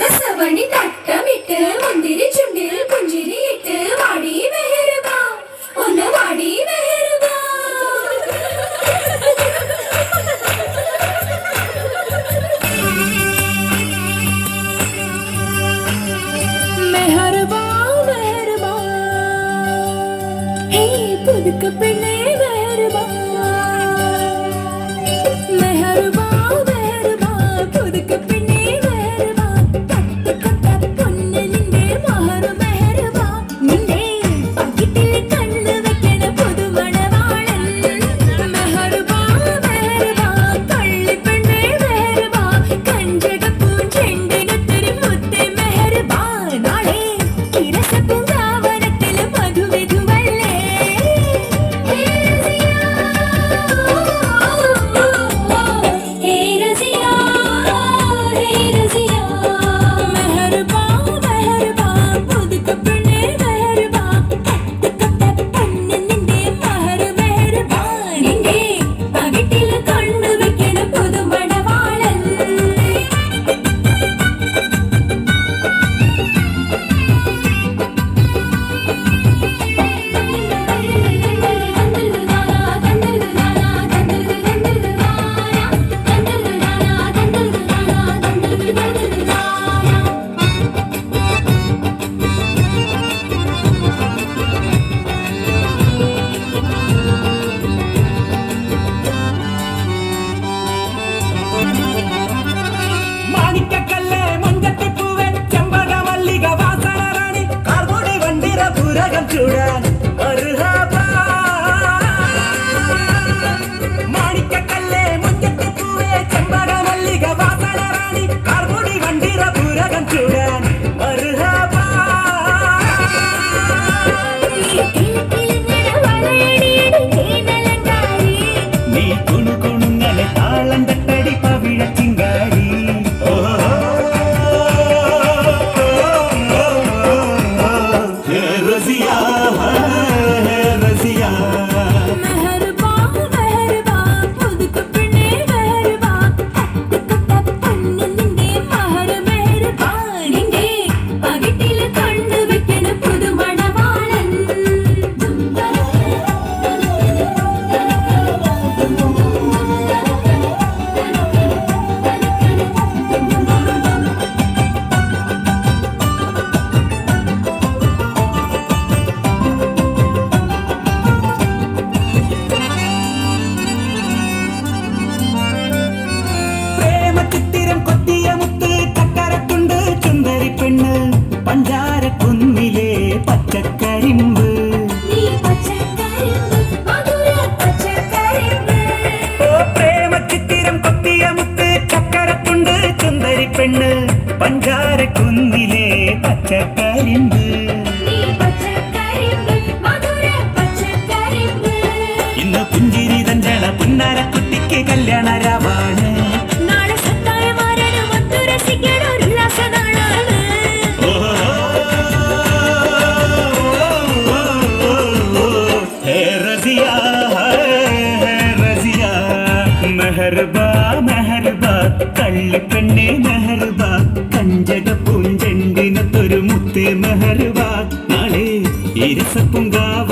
കസവണി തട്ടമിട്ട് മുന്തിരി ചുണ്ടിൽ പുഞ്ചിരിയിട്ട് വാടി മെഹറുബാ ഒന്ന് വാടി മെഹറുബാ മെഹറുബാ മെഹറുബാ ഹേ പുതുക്ക പെണ്ണേ മെഹറുബാ മെഹറുബാ മെഹറുബാ പുതുക്ക പെണ്ണേ മെഹറുബാ തട്ടിക്കൊട്ട പൊന്ന് നിന്റെ മഹറു മെഹറുബാ നിന്റെ പകിട്ടിൽ കണ്ണു വെക്കണ പുതുമണവാളൻ മെഹറുബാ മെഹറുബാ കള്ളി പെണ്ണേ മെഹറുബാ കഞ്ചകപ്പൂൻ ചെണ്ടിനൊത്തൊരു മുത്തേ മെഹറുബാ നാളെ കിരസപ്പൂങ്കാവനത്തില് മധുവിധുവല്ലേ ഹേ രസിയാ ഹേ രസിയാ മെഹറുബാ മെഹറുബാ പുതുക്ക പെണ്ണേ മെഹറുബാ തട്ടിക്കൊട്ട പൊന്ന് നിന്റെ മഹറു മെഹറുബാ നിന്റെ പകിട്ടിൽ കണ്ണു വെക്കണ പുതുമണവാളൻ മാണിക്കക്കല്ല് മുഞ്ചത്തിപ്പൂവേ ചെമ്പകമല്ലിക വാസനറാണി കാർമുടി വണ്ടിര പുരകം ചൂടാൻ മർഹബാ മാണിക്കക്കല്ല് മുഞ്ചത്തിപ്പൂവേ ചെമ്പകമല്ലിക വാസനറാണി കാർമുടി വണ്ടിര പുരകം ചൂടാൻ മർഹബാ നീ കുണുകുണുങ്ങലെ താളം തട്ടടി പവിഴ ചിങ്കാരി ഹേ റസിയാ ഹേ റസിയാ മെഹറുബാ മെഹറുബാ പുതുക്ക പെണ്ണേ മെഹറുബാ തട്ടിക്കൊട്ട പൊന്ന് നിന്റെ മഹറു മെഹറുബാ നിന്റെ പകിട്ടിൽ കണ്ണു വെക്കണ പുതുമണവാളൻ പ്രേമത്തിത്തിരം കൊത്തിയ മുത്ത് ചക്കരത്തുണ്ട് ചുന്ദരി പെണ്ണ് പഞ്ചാരക്കുന്നിലെ പച്ചക്കരിമ്പ് നീ പച്ചക്കരിമ്പ് മധുര പച്ചക്കരിമ്പ് ഓ പ്രേമത്തിത്തിരം കൊത്തിയ മുത്ത് ചക്കരത്തുണ്ട് ചുന്ദരി പെണ്ണ് പഞ്ചാരക്കുന്നിലെ പച്ചക്കരിമ്പ് നീ പച്ചക്കരിമ്പ് മധുര പച്ചക്കരിമ്പ് ഇന്ന് പുഞ്ചിരി തഞ്ചള പുന്നാരക്കുട്ടിക്ക് കല്യാണ രാവാണ് നാളെ സത്തായമാരനും ഒത്തു രസിക്കണ ഒരു ഉല്ലാസനാളാണ് ഹേ റസിയാ ഹേ റസിയാ മെഹറുബാ മെഹറുബാ കള്ളിപ്പെണ്ണേ മെഹറുബാ കഞ്ചക പൂഞ്ചെണ്ടിനത്തൊരു മുത്തേ മെഹറുബാ നാളെ ഇരസപ്പുങ്കാവ